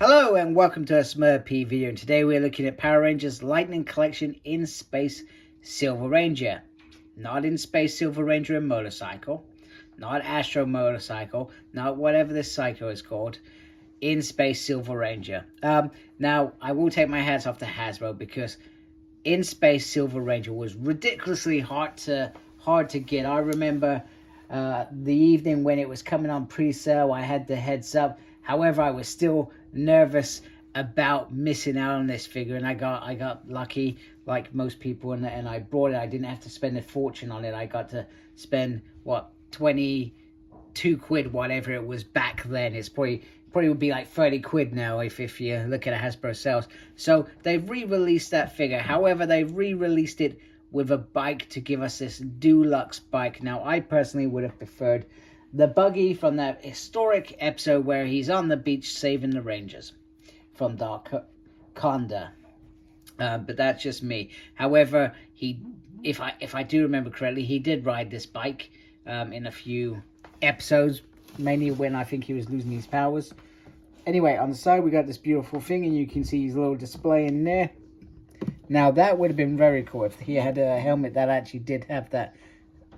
Hello and welcome to a smerdp video, and today we're looking at Power Rangers Lightning Collection in Space Silver Ranger. Not in Space Silver Ranger and Motorcycle, not Astro Motorcycle, not whatever this psycho is called, in Space Silver Ranger. Now, I will take my hats off to Hasbro, because in Space Silver Ranger was ridiculously hard to get. I remember the evening when it was coming on pre-sale, I had the heads up. However, I was still nervous about missing out on this figure, and I got lucky, like most people, and I brought it. I didn't have to spend a fortune on it. I got to spend, what, 22 quid, whatever it was back then. It's probably would be like 30 quid now if you look at a Hasbro sales. So they've re-released that figure. However, they've re-released it with a bike to give us this deluxe bike. Now, I personally would have preferred the buggy from that historic episode where he's on the beach saving the Rangers from Dark Conda. But that's just me. However, if I do remember correctly, he did ride this bike in a few episodes, mainly when I think he was losing his powers. Anyway, on the side we got this beautiful thing, and you can see his little display in there. Now, that would have been very cool if he had a helmet that actually did have that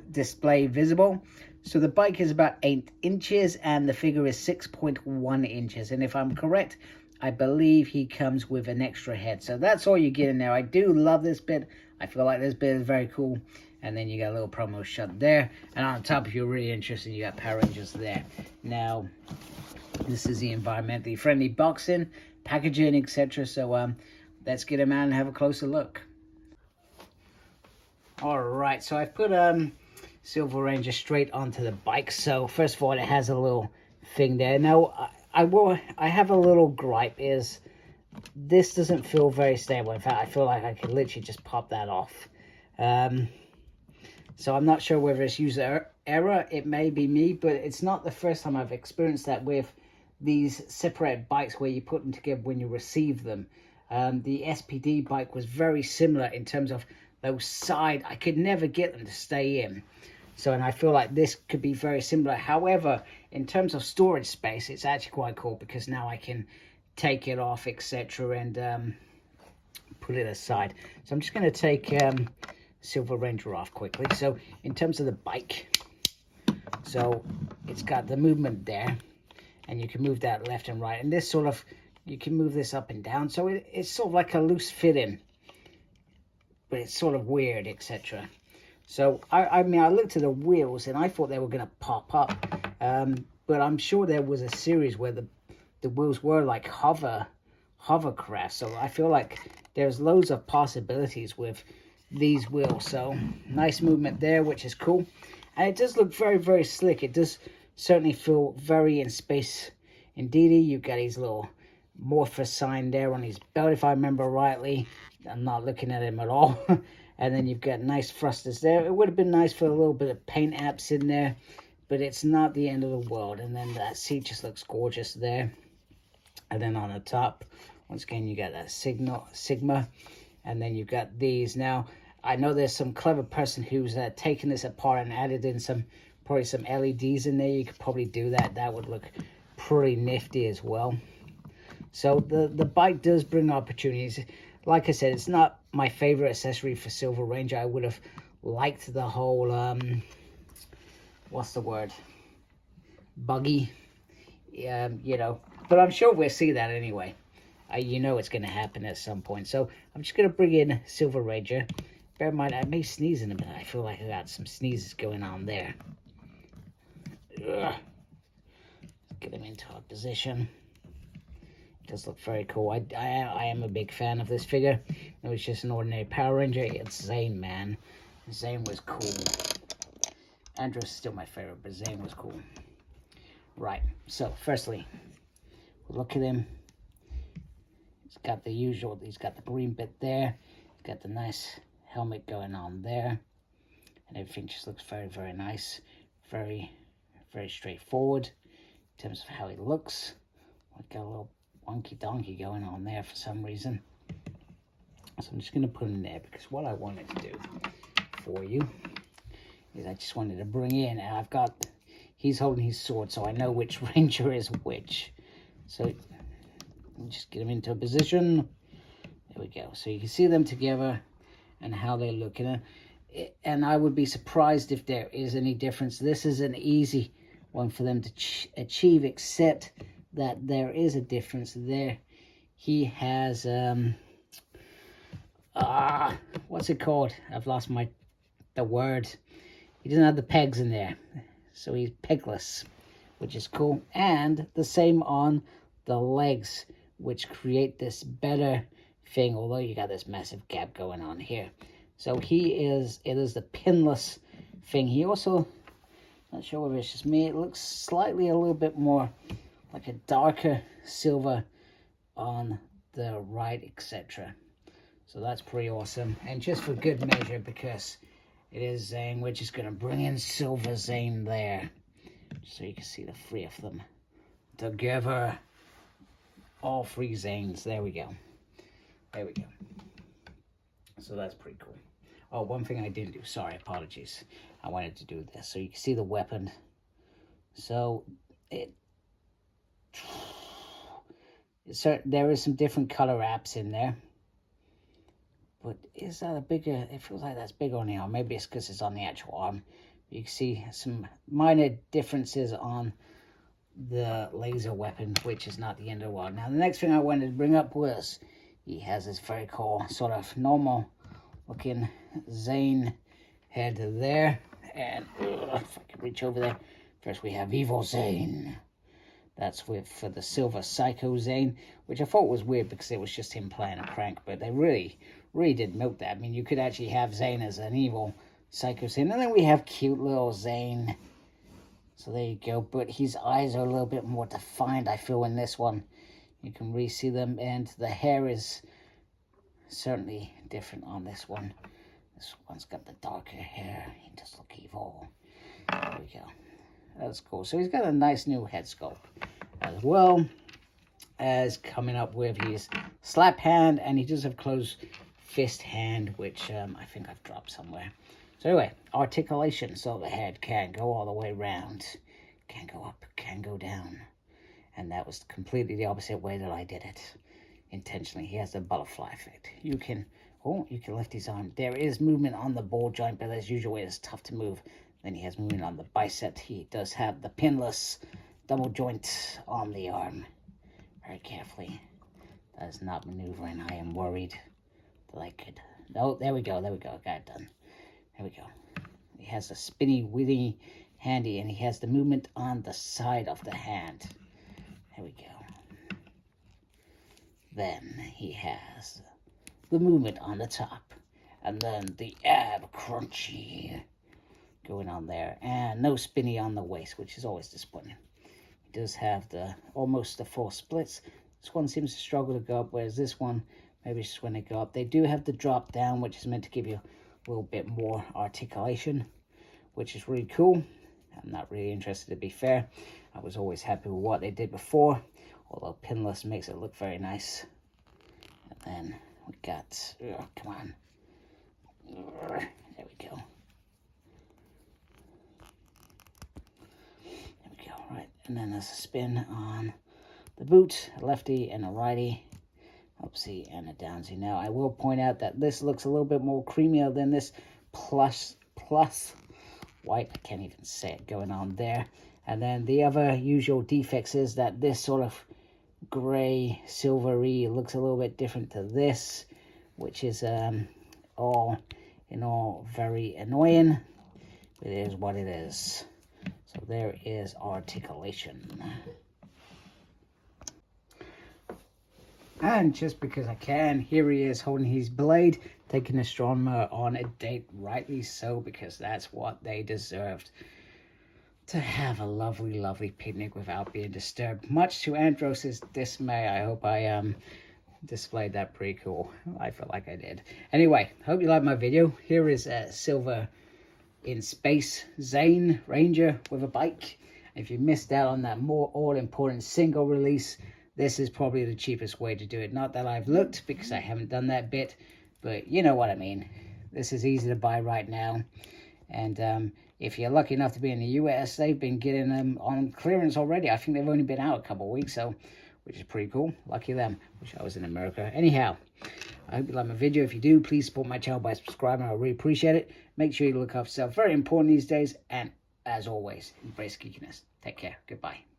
display visible. So the bike is about 8 inches and the figure is 6.1 inches. And if I'm correct, I believe he comes with an extra head. So that's all you get in there. I do love this bit. I feel like this bit is very cool. And then you got a little promo shot there. And on top, if you're really interested, you got Power Rangers there. Now, this is the environmentally friendly boxing, packaging, etc. So let's get him out and have a closer look. Alright, so I've put Silver Ranger straight onto the bike. So first of all, it has a little thing there. Now I have a little gripe, is this doesn't feel very stable. In fact, I feel like I could literally just pop that off. So I'm not sure whether it's user error. It may be me, but it's not the first time I've experienced that with these separate bikes where you put them together when you receive them. The SPD bike was very similar in terms of those side. I could never get them to stay in. So, and I feel like this could be very similar. However, in terms of storage space, it's actually quite cool, because now I can take it off, etc., and put it aside. So I'm just going to take Silver Ranger off quickly. So in terms of the bike, so it's got the movement there, and you can move that left and right. And this sort of, you can move this up and down. So it's sort of like a loose fitting, but it's sort of weird, etc. So, I mean, I looked at the wheels and I thought they were going to pop up. But I'm sure there was a series where the wheels were like hovercraft. So I feel like there's loads of possibilities with these wheels. So nice movement there, which is cool. And it does look very, very slick. It does certainly feel very in space. Indeedy, you've got his little Morpher sign there on his belt, if I remember rightly. I'm not looking at him at all. And then you've got nice thrusters there. It would have been nice for a little bit of paint apps in there, but it's not the end of the world. And then that seat just looks gorgeous there. And then on the top, once again, you got that Sigma. And then you've got these. Now, I know there's some clever person who's taken this apart and added in probably some LEDs in there. You could probably do that. That would look pretty nifty as well. So the bike does bring opportunities. Like I said, it's not my favorite accessory for Silver Ranger. I would have liked the whole, what's the word? Buggy. You know, but I'm sure we'll see that anyway. You know it's going to happen at some point. So I'm just going to bring in Silver Ranger. Bear in mind, I may sneeze in a minute. I feel like I got some sneezes going on there. Ugh. Get him into our position. Does look very cool. I am a big fan of this figure. It was just an ordinary Power Ranger. It's Zane, man. Zane was cool. Andrew's still my favorite, but Zane was cool. Right. So, firstly, look at him. He's got the usual. He's got the green bit there. He's got the nice helmet going on there, and everything just looks very, very nice. Very, very straightforward in terms of how he looks. I've got a little wonky donkey going on there for some reason. So I'm just going to put him there, because what I wanted to do for you is I just wanted to bring in, and I've got, he's holding his sword, so I know which ranger is which. So Just get them into a position. There we go. So you can see them together and how they look. And I would be surprised if there is any difference. This is an easy one for them to achieve, except that there is a difference there. He has, what's it called? I've lost the word. He doesn't have the pegs in there. So he's pegless, which is cool. And the same on the legs, which create this better thing, although you got this massive gap going on here. So it is the pinless thing. He also, not sure whether it's just me, it looks slightly a little bit more like a darker silver on the right, etc. So that's pretty awesome. And just for good measure, because it is Zane, we're just going to bring in Silver Zane there, so you can see the three of them together. All three Zanes. There we go. There we go. So that's pretty cool. Oh, one thing I didn't do. Sorry, apologies. I wanted to do this. So you can see the weapon. So there is some different color apps in there. But is that a bigger... It feels like that's bigger on the arm. Maybe it's because it's on the actual arm. You can see some minor differences on the laser weapon, which is not the end of the world. Now, the next thing I wanted to bring up was he has this very cool, sort of normal looking Zane head there. And if I can reach over there. First, we have Evil Zane. That's for the Silver Psycho Zane, which I thought was weird because it was just him playing a prank. But they really did milk that. I mean, you could actually have Zane as an evil Psycho Zane. And then we have cute little Zane. So there you go. But his eyes are a little bit more defined, I feel, in this one. You can really see them. And the hair is certainly different on this one. This one's got the darker hair. He does look evil. There we go. That's cool. So he's got a nice new head sculpt, as well as coming up with his slap hand, and he does have closed fist hand, which I think I've dropped somewhere. So anyway, articulation, so the head can go all the way around, can go up, can go down, and that was completely the opposite way that I did it intentionally. He has the butterfly effect. You can lift his arm. There is movement on the ball joint, but as usual, it's tough to move. Then he has movement on the bicep. He does have the pinless double joint on the arm. Very carefully. That is not maneuvering. I am worried that I could... No, there we go. There we go. Got it done. There we go. He has a spinny, witty handy, and he has the movement on the side of the hand. There we go. Then he has the movement on the top. And then the ab crunchy going on there, and no spinny on the waist, which is always disappointing. He does have almost the full splits. This one seems to struggle to go up, whereas this one, maybe it's just when they go up. They do have the drop down, which is meant to give you a little bit more articulation, which is really cool. I'm not really interested, to be fair. I was always happy with what they did before, although pinless makes it look very nice. And then we got, come on. There we go. Right, and then there's a spin on the boot, a lefty and a righty, upsy and a downsy. Now, I will point out that this looks a little bit more creamier than this plus white, I can't even say it, going on there. And then the other usual defects is that this sort of gray, silvery looks a little bit different to this, which is all in all very annoying. It is what it is. So there is articulation. And just because I can, here he is holding his blade, taking astronomer on a date, rightly so, because that's what they deserved. To have a lovely, lovely picnic without being disturbed. Much to Andros's dismay, I hope I displayed that pretty cool. I feel like I did. Anyway, hope you liked my video. Here is Silver in Space Zane Ranger with a bike. If you missed out on that more all-important single release, this is probably the cheapest way to do it. Not that I've looked, because I haven't done that bit, but you know what I mean. This is easy to buy right now. And if you're lucky enough to be in the US, they've been getting them on clearance already. I think they've only been out a couple of weeks, so which is pretty cool. Lucky them. Wish I was in America. Anyhow, I hope you like my video. If you do, please support my channel by subscribing. I really appreciate it. Make sure you look after yourself. Very important these days. And as always, embrace geekiness. Take care. Goodbye.